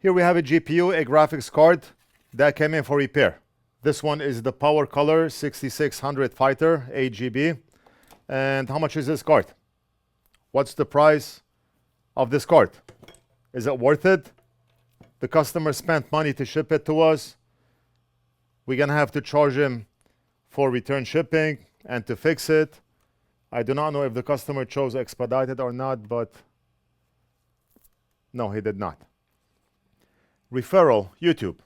Here we have a GPU, a graphics card that came in for repair. This one is the PowerColor 6600 Fighter 8GB. And how much is this card? What's the price of this card? Is it worth it? The customer spent money to ship it to us. We're gonna have to charge him for return shipping and to fix it. I do not know if the customer chose expedited or not, but no, he did not. Referral, YouTube.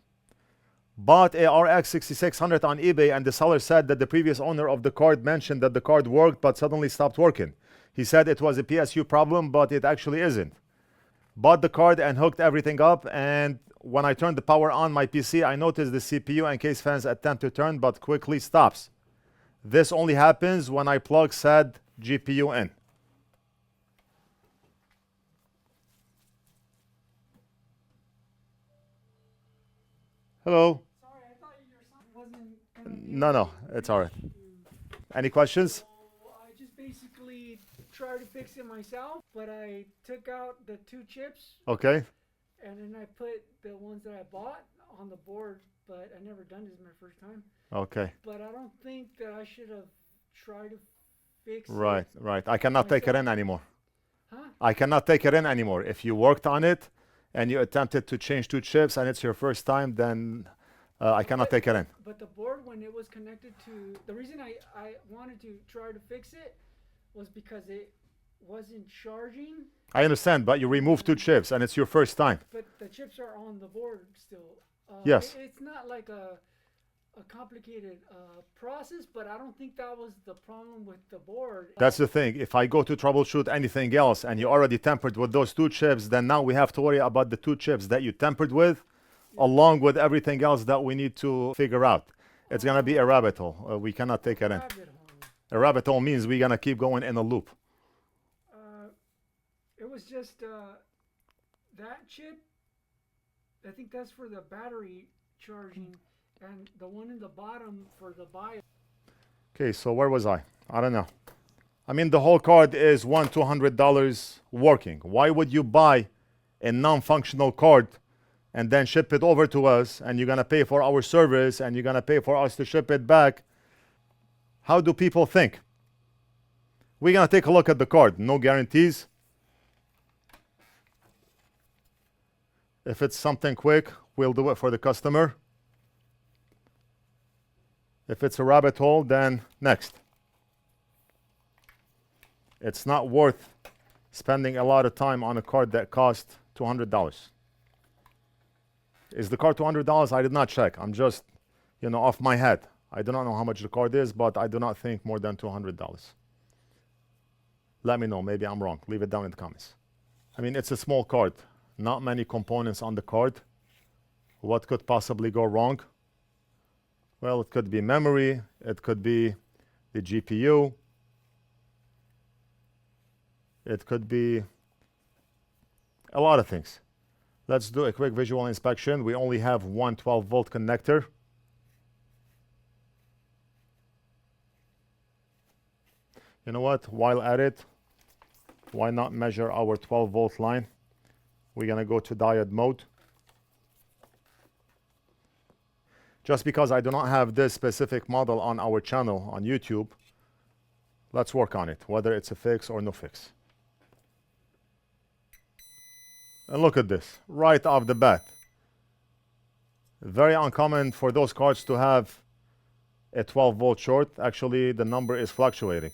Bought a RX 6600 on eBay and the seller said that the previous owner of the card mentioned that the card worked but suddenly stopped working. He said it was a PSU problem, but it actually isn't. Bought the card and hooked everything up, and when I turned the power on my PC, I noticed the CPU and case fans attempt to turn but quickly stops. This only happens when I plug said GPU in. Hello. Sorry, I thought your son wasn't gonna be No, able it's all right. to- Any questions? So I just basically tried to fix it myself, but I took out the 2 chips Okay. and then I put the ones that I bought on the board, but I never done this my first time. Okay. But I don't think that I should have tried to fix Right, it. right. I cannot take it in anymore. Huh? I cannot take it in anymore. If you worked on it and you attempted to change 2 chips and it's your first time, then I cannot take it in. But the board, when it was connected to, the reason I wanted to try to fix it was because it wasn't charging, I understand, but you removed 2 chips and it's your first time. but the chips are on the board still. Yes. It's not like a complicated process, but I don't think that was the problem with the board. That's the thing. If I go to troubleshoot anything else and you already tampered with those 2 chips, then now we have to worry about the 2 chips that you tampered with, along with everything else that we need to figure out. It's going to be a rabbit hole. We cannot take it in. Rabbit hole. A rabbit hole means we're going to keep going in a loop. It was just that chip. I think that's for the battery charging, and the one in the bottom for the BIOS. Okay, so where was I? I don't know. I mean, the whole card is $200 working. Why would you buy a non-functional card and then ship it over to us, and you're going to pay for our service, and you're going to pay for us to ship it back? How do people think? We're going to take a look at the card. No guarantees. If it's something quick, we'll do it for the customer. If it's a rabbit hole, then next. It's not worth spending a lot of time on a card that costs $200. Is the card $200? I did not check. I'm just, off my head. I do not know how much the card is, but I do not think more than $200. Let me know. Maybe I'm wrong. Leave it down in the comments. I mean, it's a small card. Not many components on the card. What could possibly go wrong? Well, it could be memory. It could be the GPU. It could be a lot of things. Let's do a quick visual inspection. We only have one 12-volt connector. You know what? While at it, why not measure our 12-volt line? We're going to go to diode mode. Just because I do not have this specific model on our channel on YouTube, let's work on it, whether it's a fix or no fix. And look at this, right off the bat. Very uncommon for those cards to have a 12-volt short. Actually, the number is fluctuating.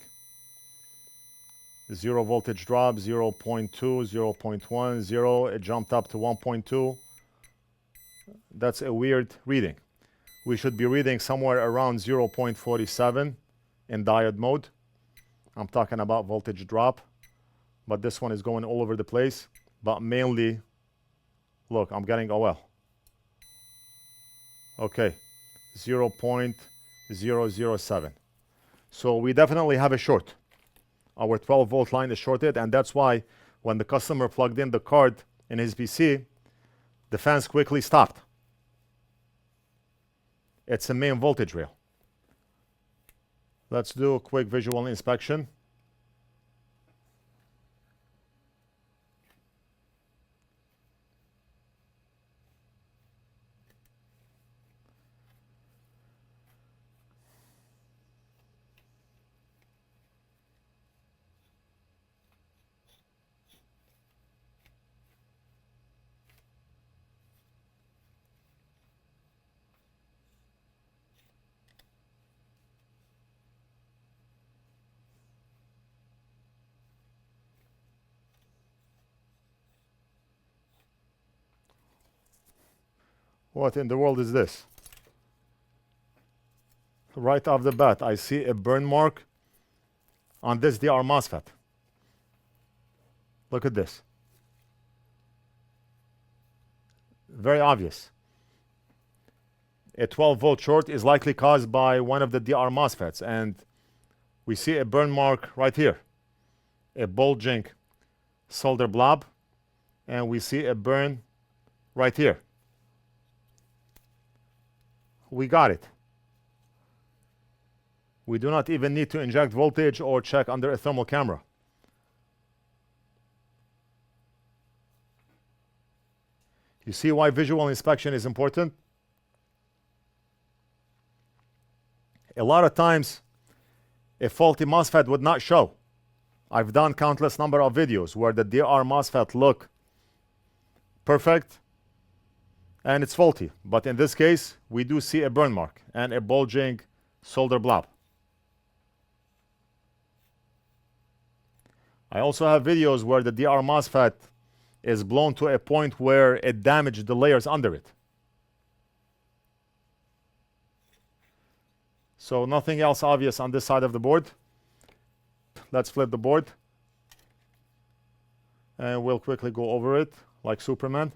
0 voltage drop, 0.2, 0.1, 0. It jumped up to 1.2. That's a weird reading. We should be reading somewhere around 0.47 in diode mode. I'm talking about voltage drop, but this one is going all over the place. But mainly, look, I'm getting OL. Okay, 0.007. So we definitely have a short. Our 12-volt line is shorted, and that's why when the customer plugged in the card in his PC, the fans quickly stopped. It's a main voltage rail. Let's do a quick visual inspection. What in the world is this? Right off the bat, I see a burn mark on this DR MOSFET. Look at this. Very obvious. A 12-volt short is likely caused by one of the DR MOSFETs, and we see a burn mark right here. A bulging solder blob, and we see a burn right here. We got it. We do not even need to inject voltage or check under a thermal camera. You see why visual inspection is important? A lot of times, a faulty MOSFET would not show. I've done countless number of videos where the DR MOSFET look perfect and it's faulty. But in this case, we do see a burn mark and a bulging solder blob. I also have videos where the DR MOSFET is blown to a point where it damaged the layers under it. So nothing else obvious on this side of the board. Let's flip the board. And we'll quickly go over it like Superman.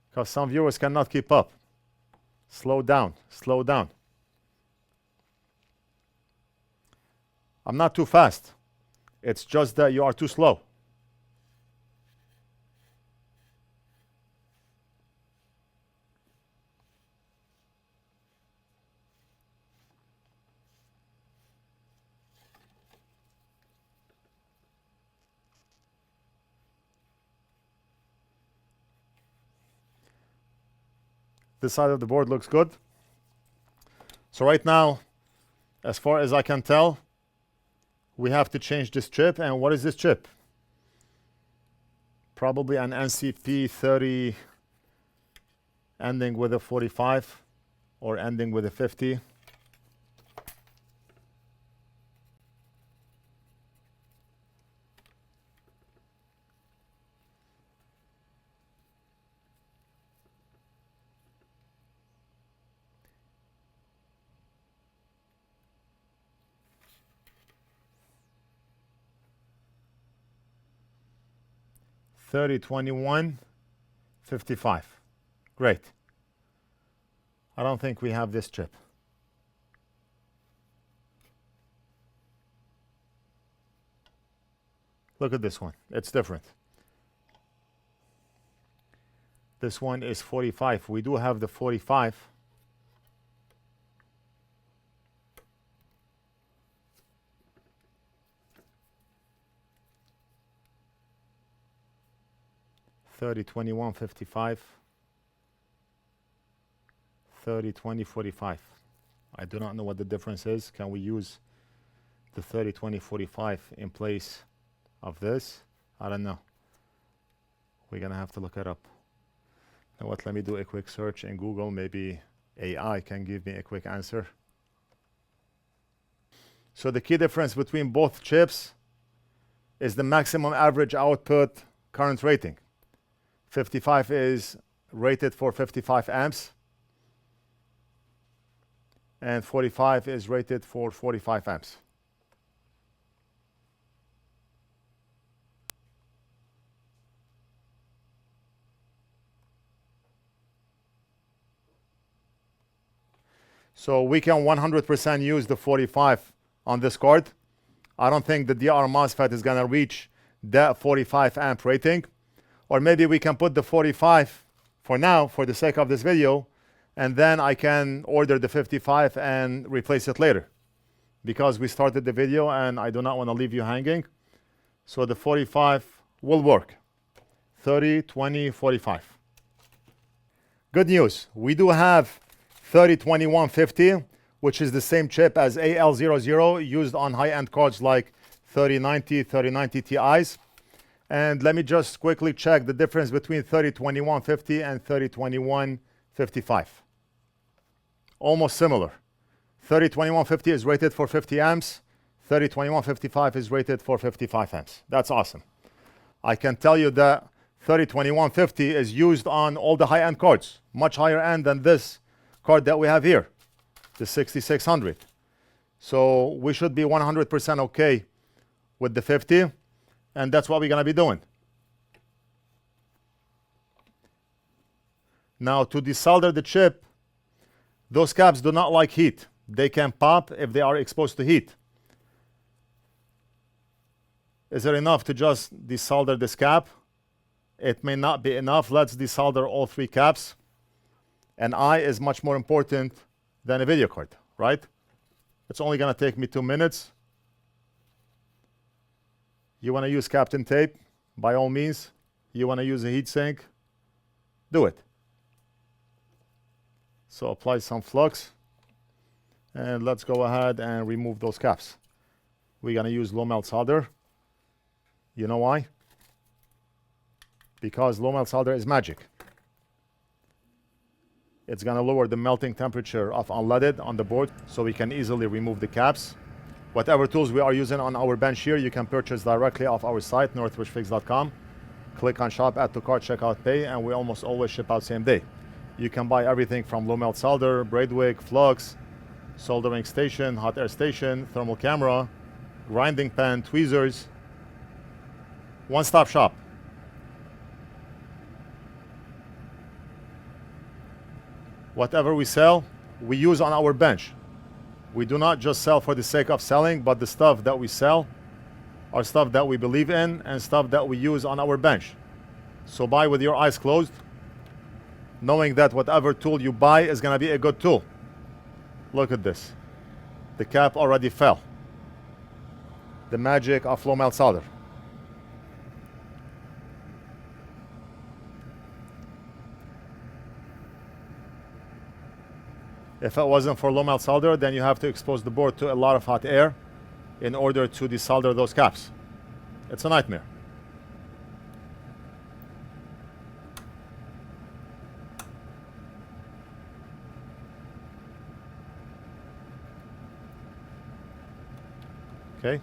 Because some viewers cannot keep up. Slow down, slow down. I'm not too fast. It's just that you are too slow. This side of the board looks good. So right now, as far as I can tell, we have to change this chip. And what is this chip? Probably an NCP 30 ending with a 45 or ending with a 50. $3021.55. Great. I don't think we have this chip. Look at this one. It's different. This one is 45. We do have the 45. $3021.55. $3020.45. I do not know what the difference is. Can we use the 3020.45 in place of this? I don't know. We're gonna have to look it up. You know what? Let me do a quick search in Google. Maybe AI can give me a quick answer. So the key difference between both chips is the maximum average output current rating. 55 is rated for 55 amps, and 45 is rated for 45 amps. So we can 100% use the 45 on this card. I don't think the DR MOSFET is gonna reach that 45 amp rating. Or maybe we can put the 45 for now, for the sake of this video, and then I can order the 55 and replace it later. Because we started the video and I do not want to leave you hanging. So the 45 will work. 30, 20, 45. Good news. We do have 302150, which is the same chip as AL00 used on high-end cards like 3090, 3090 Ti's. And let me just quickly check the difference between 302150 and 302155. Almost similar. 302150 is rated for 50 amps. 302155 is rated for 55 amps. That's awesome. I can tell you that 302150 is used on all the high-end cards, much higher end than this card that we have here, the 6600. So we should be 100% okay with the 50, and that's what we're gonna be doing. Now to desolder the chip, those caps do not like heat. They can pop if they are exposed to heat. Is it enough to just desolder this cap? It may not be enough. Let's desolder all 3 caps. An eye is much more important than a video card, right? It's only gonna take me 2 minutes. You wanna use Captain Tape? By all means. You wanna use a heat sink? Do it. So apply some flux. And let's go ahead and remove those caps. We're gonna use low melt solder. You know why? Because low melt solder is magic. It's gonna lower the melting temperature of unleaded on the board so we can easily remove the caps. Whatever tools we are using on our bench here, you can purchase directly off our site, NorthridgeFix.com. Click on shop, add to cart, check out, pay, and we almost always ship out same day. You can buy everything from low melt solder, braid wick, flux, soldering station, hot air station, thermal camera, grinding pen, tweezers. One-stop shop. Whatever we sell, we use on our bench. We do not just sell for the sake of selling, but the stuff that we sell are stuff that we believe in and stuff that we use on our bench. So buy with your eyes closed, knowing that whatever tool you buy is gonna be a good tool. Look at this. The cap already fell. The magic of low melt solder. If it wasn't for low melt solder, then you have to expose the board to a lot of hot air in order to desolder those caps. It's a nightmare. Okay,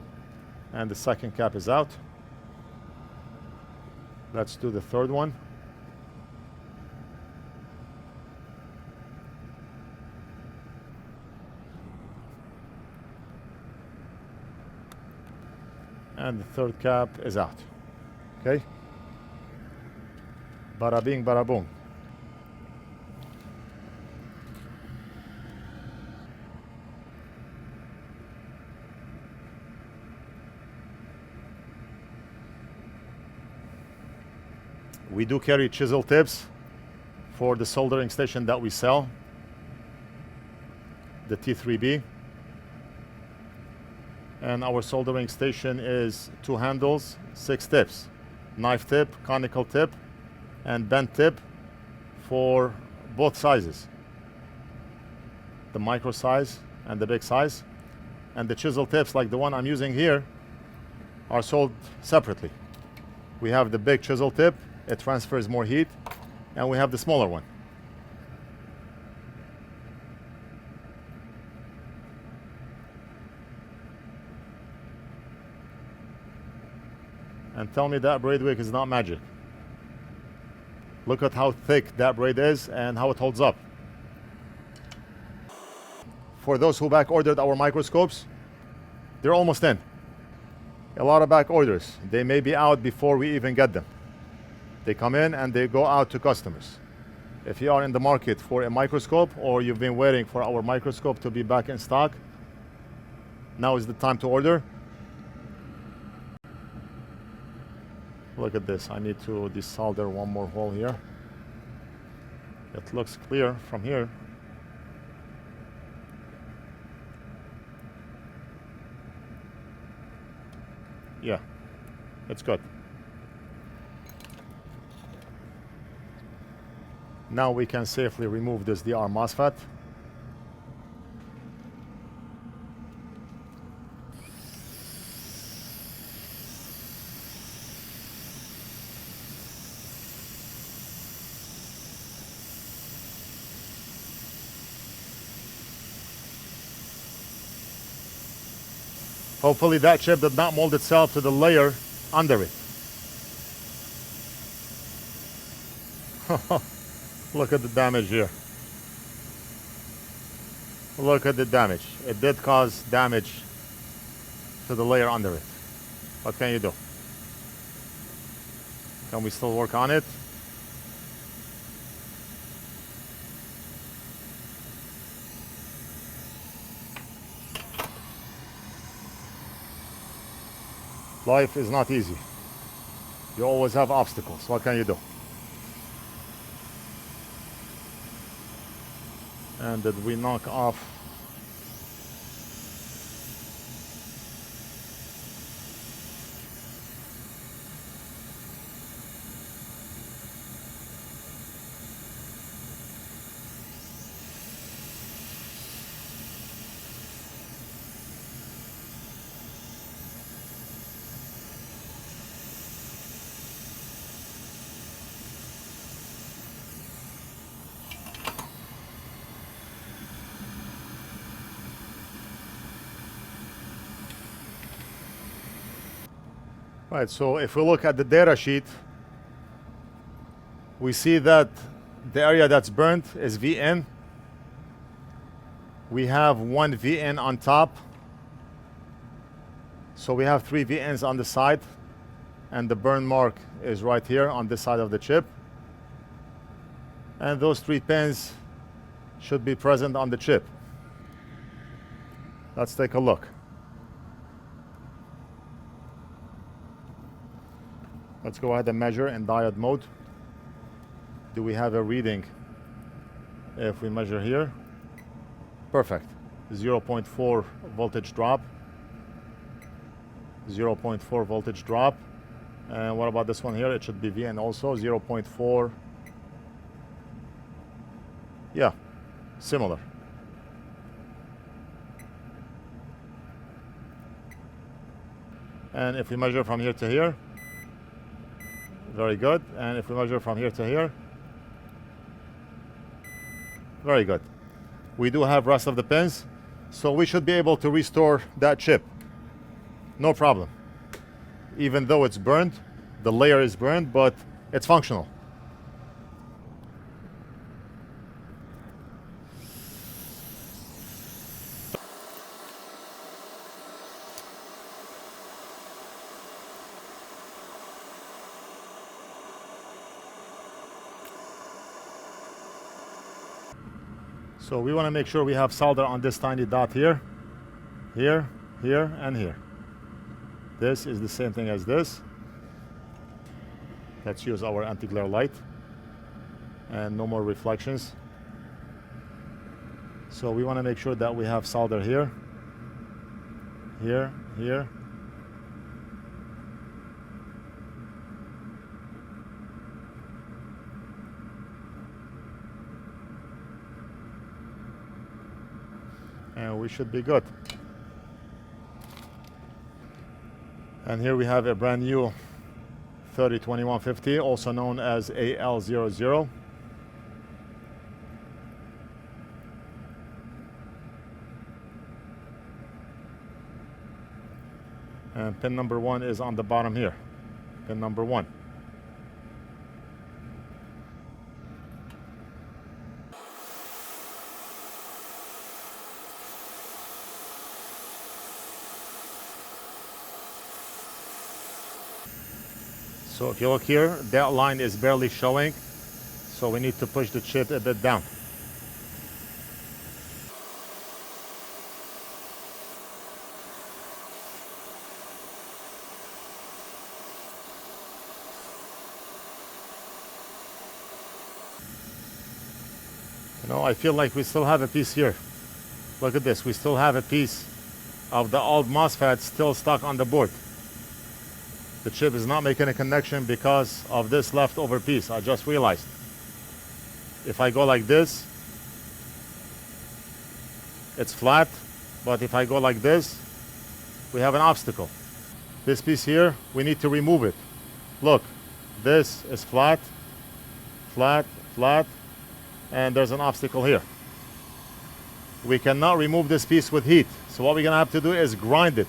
and the second cap is out. Let's do the third one. And the third cap is out. Okay? Bada bing, bada boom. We do carry chisel tips for the soldering station that we sell, the T3B. And our soldering station is 2 handles, 6 tips. Knife tip, conical tip, and bent tip for both sizes. The micro size and the big size. And the chisel tips, like the one I'm using here, are sold separately. We have the big chisel tip, it transfers more heat, and we have the smaller one. And tell me that braid wick is not magic. Look at how thick that braid is and how it holds up. For those who back ordered our microscopes, they're almost in. A lot of back orders. They may be out before we even get them. They come in and they go out to customers. If you are in the market for a microscope or you've been waiting for our microscope to be back in stock, now is the time to order. Look at this. I need to desolder one more hole here. It looks clear from here. Yeah, it's good. Now we can safely remove this DR MOSFET. Hopefully that chip did not mold itself to the layer under it. Look at the damage here. Look at the damage. It did cause damage to the layer under it. What can you do? Can we still work on it? Life is not easy. You always have obstacles. What can you do? And did we knock off? Right, so if we look at the data sheet, we see that the area that's burnt is VN. We have one VN on top. So we have 3 VNs on the side, and the burn mark is right here on this side of the chip. And those 3 pins should be present on the chip. Let's take a look. Let's go ahead and measure in diode mode. Do we have a reading? If we measure here, perfect. 0.4 voltage drop. 0.4 voltage drop. And what about this one here? It should be VN also. 0.4. Yeah, similar. And if we measure from here to here, very good. And if we measure from here to here, very good. We do have rest of the pins, so we should be able to restore that chip. No problem. Even though it's burned, the layer is burned, but it's functional. So we want to make sure we have solder on this tiny dot here, here, here, and here. This is the same thing as this. Let's use our anti-glare light. And no more reflections. So we want to make sure that we have solder here, here, here. And we should be good. And here we have a brand new 302150, also known as AL00. And pin number 1 is on the bottom here. Pin number 1. So if you look here, that line is barely showing, so we need to push the chip a bit down. You know, I feel like we still have a piece here. Look at this, we still have a piece of the old MOSFET still stuck on the board. The chip is not making a connection because of this leftover piece. I just realized. If I go like this, it's flat, but if I go like this, we have an obstacle. This piece here, we need to remove it. Look, this is flat, flat, flat, and there's an obstacle here. We cannot remove this piece with heat. So what we're gonna have to do is grind it.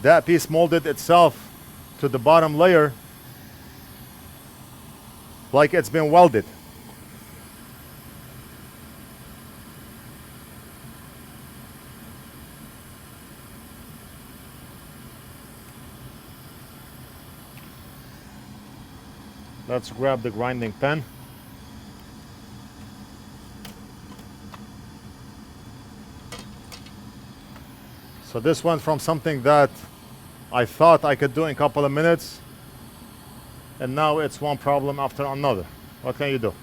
that piece molded itself to the bottom layer like it's been welded. Let's grab the grinding pen. So this went from something that I thought I could do in a couple of minutes, and now it's one problem after another. What can you do?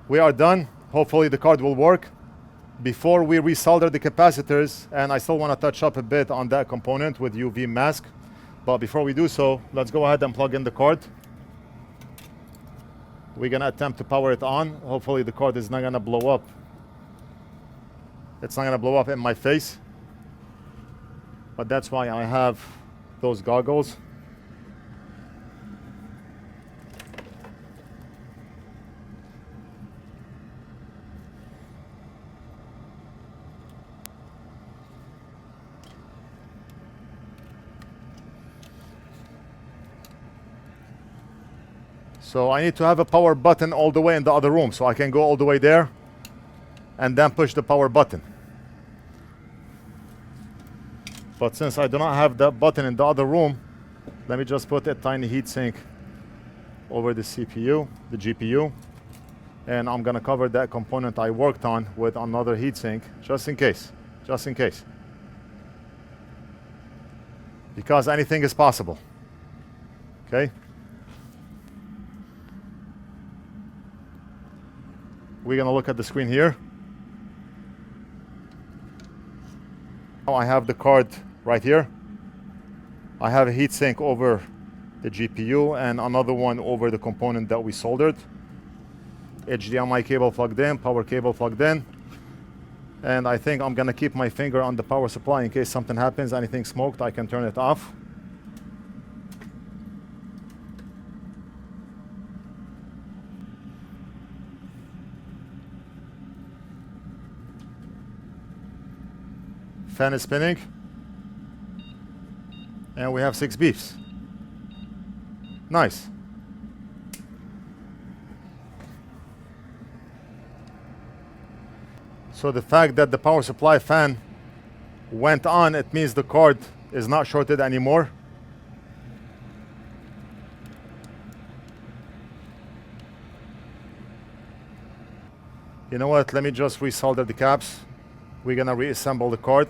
We are done. Hopefully the card will work. Before we resolder the capacitors, and I still want to touch up a bit on that component with UV mask, but before we do so, let's go ahead and plug in the card. We're gonna attempt to power it on. Hopefully the card is not gonna blow up. It's not gonna blow up in my face, but that's why I have those goggles. So I need to have a power button all the way in the other room, so I can go all the way there and then push the power button. But since I do not have that button in the other room, let me just put a tiny heatsink over the CPU, the GPU, and I'm gonna cover that component I worked on with another heatsink, just in case, because anything is possible, okay? We're gonna look at the screen here. Now I have the card right here. I have a heatsink over the GPU and another one over the component that we soldered. HDMI cable plugged in, power cable plugged in. And I think I'm gonna keep my finger on the power supply in case something happens, anything smoked, I can turn it off. Fan is spinning, and we have 6 beeps. Nice. So the fact that the power supply fan went on, it means the card is not shorted anymore. You know what, let me just resolder the caps. We're gonna reassemble the card.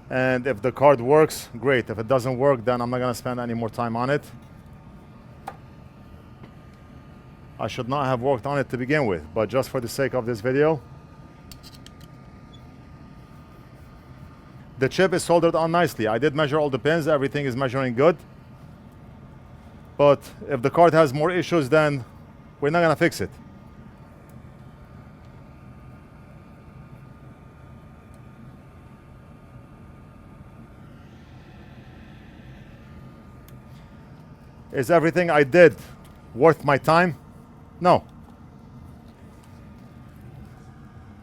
And if the card works, great. If it doesn't work, then I'm not gonna spend any more time on it. I should not have worked on it to begin with, but just for the sake of this video, the chip is soldered on nicely. I did measure all the pins, everything is measuring good. But if the card has more issues, then we're not gonna fix it. Is everything I did worth my time? No.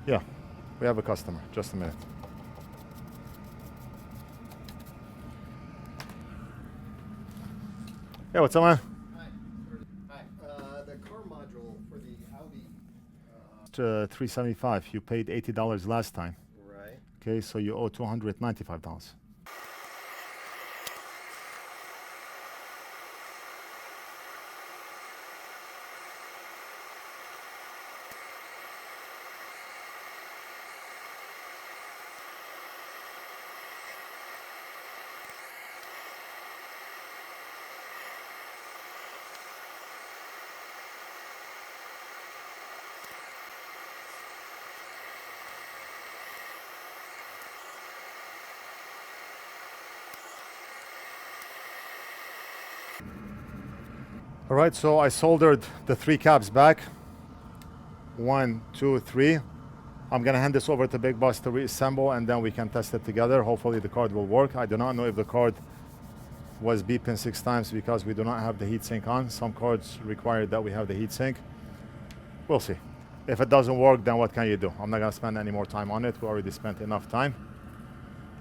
Yeah, we have a customer. Just a minute. Yeah, what's up, man? Hi. The car module for the Audi. 375. You paid $80 last time. Right. Okay, so you owe $295. All right, so I soldered the 3 caps back. 1, 2, 3. I'm gonna hand this over to Big Boss to reassemble, and then we can test it together. Hopefully the card will work. I do not know if the card was beeping 6 times because we do not have the heatsink on. Some cards require that we have the heatsink. We'll see. If it doesn't work, then what can you do? I'm not gonna spend any more time on it. We already spent enough time.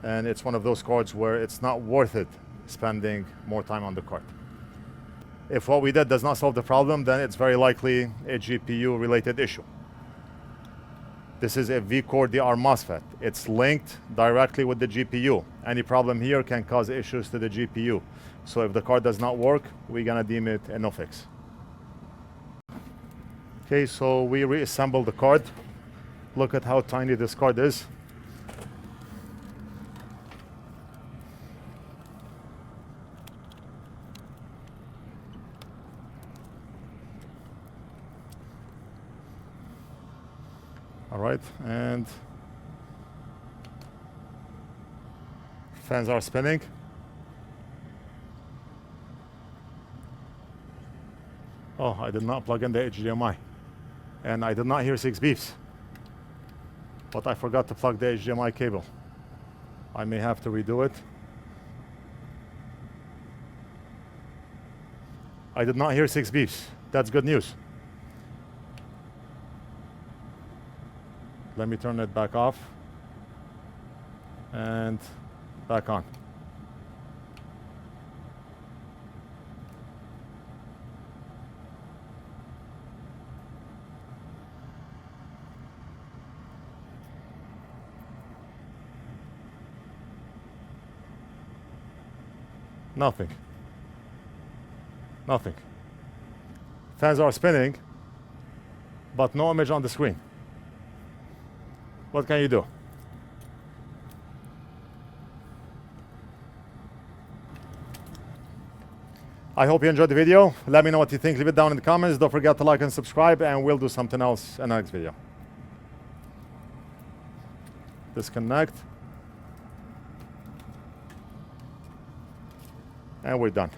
And it's one of those cards where it's not worth it spending more time on the card. If what we did does not solve the problem, then it's very likely a GPU related issue. This is a V-Core DR MOSFET. It's linked directly with the GPU. Any problem here can cause issues to the GPU. So if the card does not work, we're gonna deem it a no fix. Okay, so we reassembled the card. Look at how tiny this card is. All right, and fans are spinning. Oh, I did not plug in the HDMI, and I did not hear 6 beeps, but I forgot to plug the HDMI cable. I may have to redo it. I did not hear 6 beeps. That's good news. Let me turn it back off and back on. Nothing. Nothing. Fans are spinning, but no image on the screen. What can you do? I hope you enjoyed the video. Let me know what you think. Leave it down in the comments. Don't forget to like and subscribe, and we'll do something else in the next video. Disconnect. And we're done.